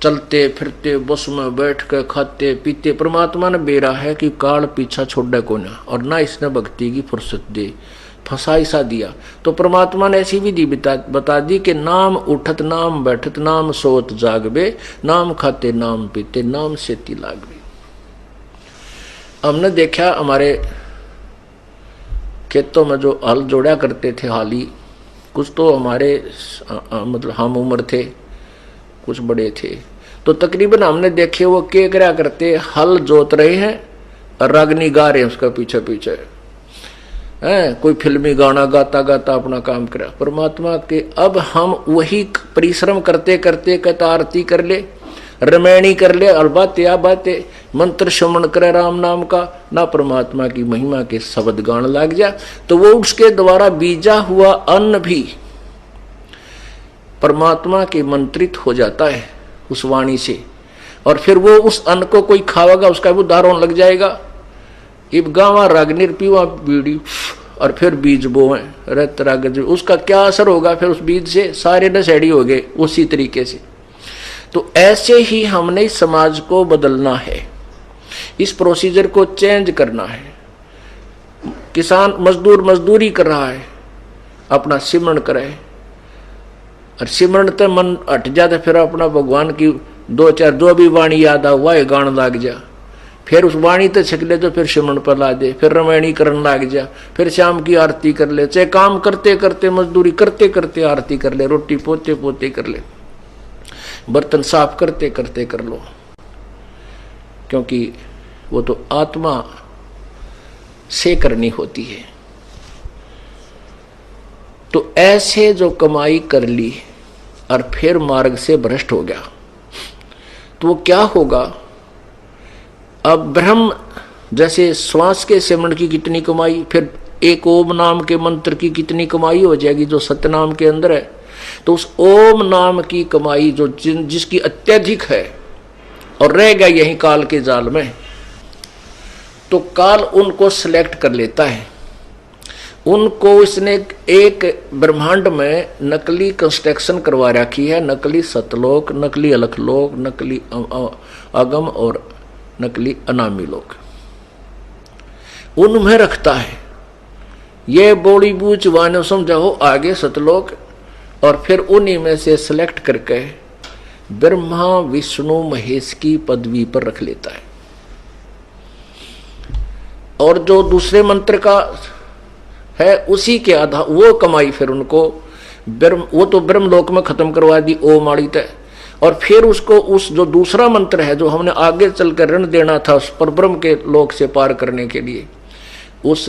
चलते फिरते बस में बैठ के खाते पीते। परमात्मा ने बेरा है कि काल पीछा छोड़े को ना, और ना इसने भक्ति की फुर्सत दे, फंसाई सा दिया। तो परमात्मा ने ऐसी विधि बता दी कि नाम उठत नाम बैठत नाम सोत जागबे, नाम खाते नाम पीते नाम सेती लागबे। हमने देखा हमारे खेतों में जो हल जोड़ा करते थे हाली, कुछ तो हमारे मतलब हम उम्र थे, कुछ बड़े थे, तो तकरीबन हमने देखे वो क्या करा करते, हल जोत रहे हैं और रागनी गा रहे हैं उसका पीछे पीछे है, कोई फिल्मी गाना गाता गाता अपना काम करा। परमात्मा के अब हम वही परिश्रम करते करते कहता आरती कर ले, रमैणी कर ले, और बातें आ बातें मंत्र श्रवण करे राम नाम का, ना परमात्मा की महिमा के शब्द गान लग जा, तो वो उसके द्वारा बीजा हुआ अन्न भी परमात्मा के मंत्रित हो जाता है उस वाणी से, और फिर वो उस अन्न को कोई खावेगा उसका भी दारों लग जाएगा। इब गावा रागनिर पीवा बीड़ी और फिर बीज बोए रत राग, उसका क्या असर होगा फिर उस बीज से, सारे नशेड़ी हो गए उसी तरीके से। तो ऐसे ही हमने इस समाज को बदलना है, इस प्रोसीजर को चेंज करना है। किसान मजदूर मजदूरी कर रहा है, अपना सिमरण करे, और सिमरण तो मन हट जाता, फिर अपना भगवान की दो चार जो भी वाणी याद आ हुआ है गान लाग जा, फिर उस वाणी तो छिक ले, तो फिर सिमरण पर ला दे, फिर रमैणी करने लाग जा, फिर शाम की आरती कर ले, चाहे काम करते करते मजदूरी करते करते आरती कर ले, रोटी पोते पोते कर ले, बर्तन साफ करते करते कर लो, क्योंकि वो तो आत्मा से करनी होती है। तो ऐसे जो कमाई कर ली और फिर मार्ग से भ्रष्ट हो गया, तो वो क्या होगा। अब ब्रह्म जैसे श्वास के सिमरण की कितनी कमाई, फिर एक ओम नाम के मंत्र की कितनी कमाई हो जाएगी जो सतनाम के अंदर है। तो उस ओम नाम की कमाई जो जिसकी अत्यधिक है और रह गया यही काल के जाल में, तो काल उनको सिलेक्ट कर लेता है। उनको इसने एक ब्रह्मांड में नकली कंस्ट्रक्शन करवा रखी है, नकली सतलोक, नकली अलखलोक, नकली अगम और नकली अनामी लोक उनमें रखता है। ये बोली बूझ वानो समझाओ आगे सतलोक, और फिर उन्हीं में से सिलेक्ट करके ब्रह्मा विष्णु महेश की पदवी पर रख लेता है। और जो दूसरे मंत्र का है उसी के आधार वो कमाई फिर उनको वो तो ब्रह्मलोक में खत्म करवा दी ओम आड़ी तय, और फिर उसको उस जो दूसरा मंत्र है जो हमने आगे चलकर ऋण देना था उस पर ब्रह्म के लोक से पार करने के लिए, उस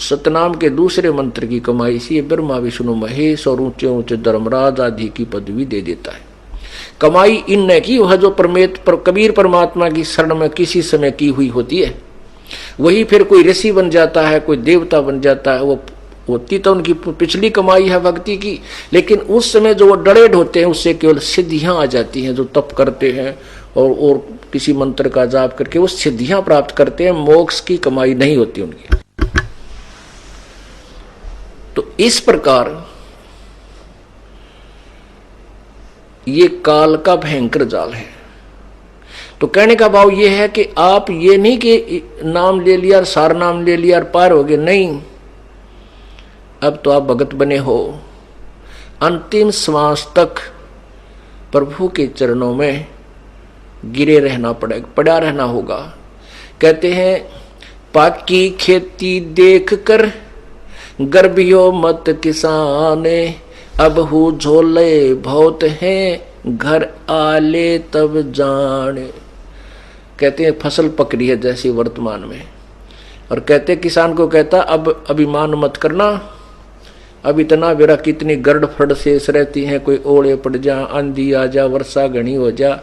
सतनाम के दूसरे मंत्र की कमाई से ब्रह्मा विष्णु महेश और ऊंचे ऊंचे धर्मराज आदि की पदवी दे देता है। कमाई इन की वह जो कबीर परमात्मा की शरण में किसी समय की हुई होती है, वही फिर कोई ऋषि बन जाता है, कोई देवता बन जाता है। वो होती तो उनकी पिछली कमाई है भक्ति की, लेकिन उस समय जो वो डरेड होते हैं उससे केवल सिद्धियां आ जाती हैं। जो तप करते हैं और किसी मंत्र का जाप करके वो सिद्धियां प्राप्त करते हैं, मोक्ष की कमाई नहीं होती उनकी। तो इस प्रकार ये काल का भयंकर जाल है। तो कहने का भाव ये है कि आप ये नहीं कि नाम ले लिया और सार नाम ले लिया और पार हो गए, नहीं। अब तो आप भगत बने हो, अंतिम श्वास तक प्रभु के चरणों में गिरे रहना पड़ेगा, पड़ा रहना होगा। कहते हैं पाकी खेती देख कर गर्भियो मत किसाने, अब हु झोले बहुत हैं घर आले तब जाने। कहते हैं फसल पक रही है जैसी वर्तमान में, और कहते किसान को कहता अब अभिमान मत करना, अब इतना बेरा कितनी गर्द फड़ शेष रहती हैं, कोई ओले पड़ जा, आंधी आ जा, वर्षा घनी हो जा।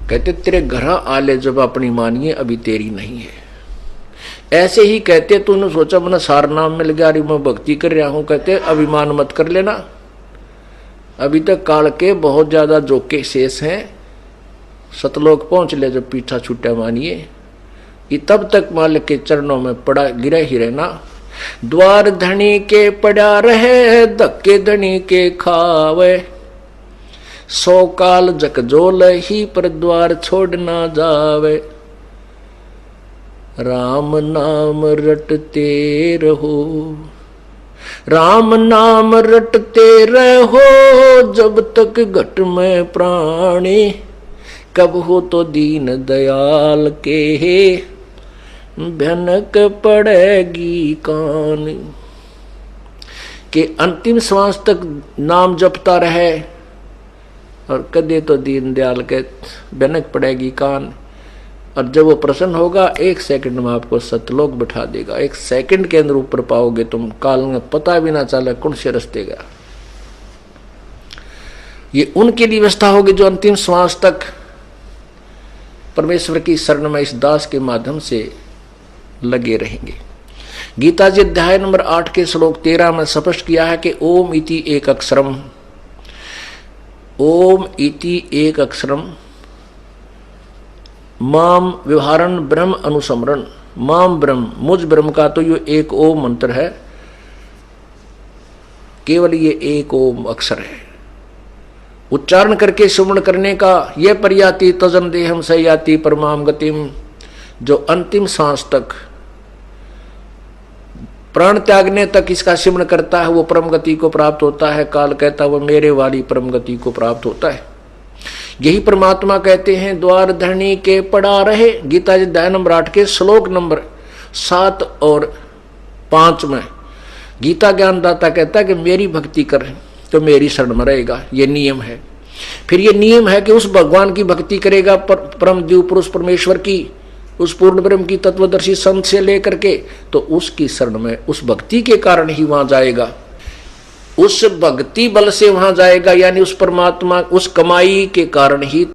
कहते तेरे घर आले जब अपनी मानिए अभी तेरी नहीं है। ऐसे ही कहते तूने सोचा मैंने सार नाम मिल गया, मैं भक्ति कर रहा हूं, कहते अभिमान मत कर लेना, अभी तक काल के बहुत ज्यादा जोके शेष हैं, सतलोक पहुंच ले जब पीछा छूटा मानिए, ये तब तक मालिक के चरणों में पड़ा गिरा ही रहना। द्वार धनी के पड़ा रहे धक्के धनी के खावे, सौ काल जकजोल ही पर द्वार छोड़ ना जावे। राम नाम रटते रहो, राम नाम रटते रहो, जब तक घट में प्राणी, कब हो तो दीन दयाल के भनक पड़ेगी कान। के अंतिम श्वास तक नाम जपता रहे और कदे तो दीन दयाल के भनक पड़ेगी कान। और जब वो प्रसन्न होगा 1 सेकंड में आपको सतलोक बिठा देगा। 1 सेकंड के अंदर ऊपर पाओगे तुम, काल में पता भी ना चले कौन से रस्ते गया। ये उनके लिए व्यवस्था होगी जो अंतिम श्वास तक परमेश्वर की शरण में इस दास के माध्यम से लगे रहेंगे। गीता जी अध्याय नंबर 8 के श्लोक 13 में स्पष्ट किया है कि ओम इति एक अक्षरम, ओम इति एक अक्षरम, माम व्यवहारण ब्रह्म अनुसमरण। माम ब्रह्म, मुझ ब्रह्म का तो ये एक ओम मंत्र है, केवल ये एक ओम अक्षर है। उच्चारण करके सुमरण करने का ये पर्याति तजन देहम सयाति परमाम गतिम। जो अंतिम सांस तक प्राण त्यागने तक इसका सिमरण करता है वो परम गति को प्राप्त होता है। काल कहता वो मेरे वाली परम गति को प्राप्त होता है। यही परमात्मा कहते हैं द्वार धरणी के पड़ा रहे। गीता जी अध्याय नंबर 8 के श्लोक नंबर 7 और 5 में गीता ज्ञानदाता कहता है कि मेरी भक्ति कर तो मेरी शरण में रहेगा। ये नियम है। फिर ये नियम है कि उस भगवान की भक्ति करेगा परम दिव्य पुरुष परमेश्वर की, उस पूर्ण ब्रह्म की तत्वदर्शी संत से लेकर के, तो उसकी शरण में उस भक्ति के कारण ही वहां जाएगा। उस भक्ति बल से वहां जाएगा, यानी उस परमात्मा उस कमाई के कारण ही